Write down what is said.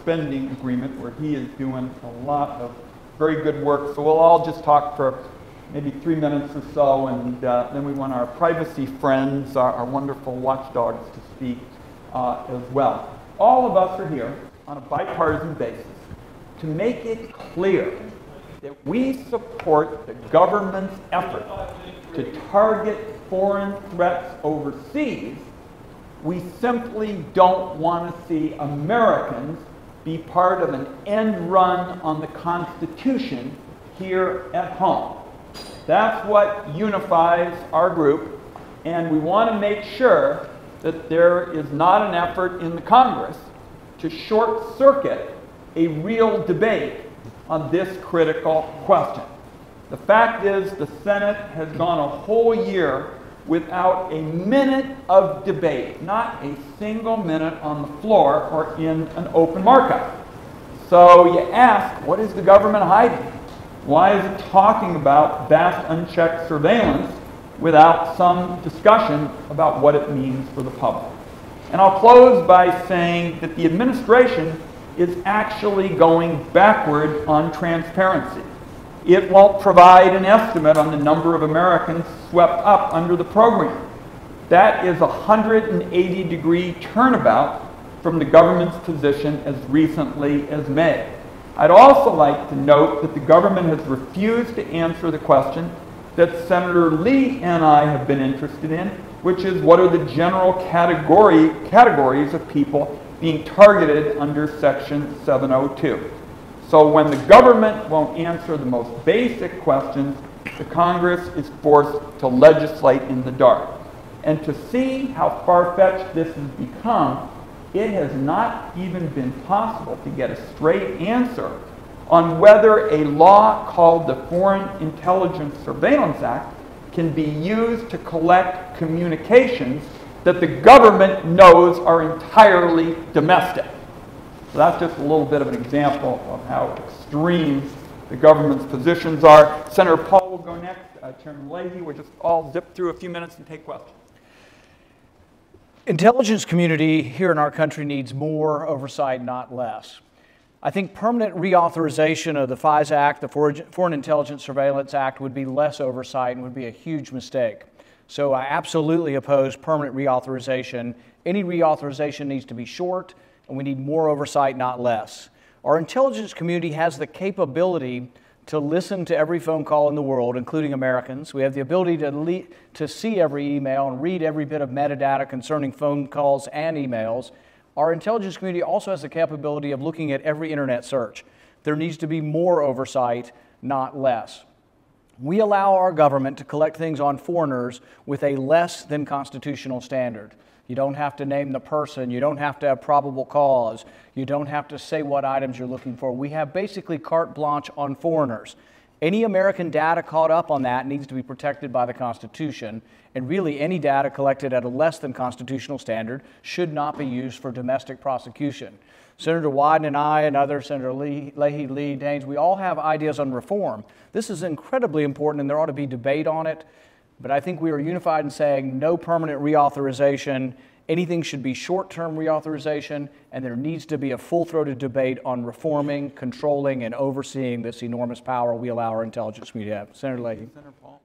spending agreement where he is doing a lot of very good work. So we'll all just talk for maybe 3 minutes or so, and then we want our privacy friends, our wonderful watchdogs, to speak as well. All of us are here on a bipartisan basis to make it clear that we support the government's effort to target foreign threats overseas. We simply don't want to see Americans be part of an end run on the Constitution here at home. That's what unifies our group, and we want to make sure that there is not an effort in the Congress to short-circuit a real debate on this critical question. The fact is, the Senate has gone a whole year without a minute of debate, not a single minute on the floor or in an open markup. So you ask, what is the government hiding? Why is it talking about vast unchecked surveillance without some discussion about what it means for the public? And I'll close by saying that the administration is actually going backward on transparency. It won't provide an estimate on the number of Americans swept up under the program. That is a 180-degree turnabout from the government's position as recently as May. I'd also like to note that the government has refused to answer the question that Senator Lee and I have been interested in, which is what are the general categories of people being targeted under Section 702. So when the government won't answer the most basic questions, the Congress is forced to legislate in the dark. And to see how far-fetched this has become, it has not even been possible to get a straight answer on whether a law called the Foreign Intelligence Surveillance Act can be used to collect communications that the government knows are entirely domestic. So that's just a little bit of an example of how extreme the government's positions are. Senator Paul will go next. Chairman Leahy, we'll just all zip through a few minutes and take questions. Intelligence community here in our country needs more oversight, not less. I think permanent reauthorization of the FISA Act, the Foreign Intelligence Surveillance Act, would be less oversight and would be a huge mistake. So I absolutely oppose permanent reauthorization. Any reauthorization needs to be short, and we need more oversight, not less. Our intelligence community has the capability to listen to every phone call in the world, including Americans. We have the ability to see every email and read every bit of metadata concerning phone calls and emails. Our intelligence community also has the capability of looking at every internet search. There needs to be more oversight, not less. We allow our government to collect things on foreigners with a less than constitutional standard. You don't have to name the person. You don't have to have probable cause. You don't have to say what items you're looking for. We have basically carte blanche on foreigners. Any American data caught up on that needs to be protected by the Constitution, and really any data collected at a less than constitutional standard should not be used for domestic prosecution. Senator Wyden and I and others, Senator Leahy, Lee, Daines, we all have ideas on reform. This is incredibly important, and there ought to be debate on it. But I think we are unified in saying no permanent reauthorization. Anything should be short-term reauthorization, and there needs to be a full-throated debate on reforming, controlling, and overseeing this enormous power we allow our intelligence community to have. Senator Leahy. Senator Paul.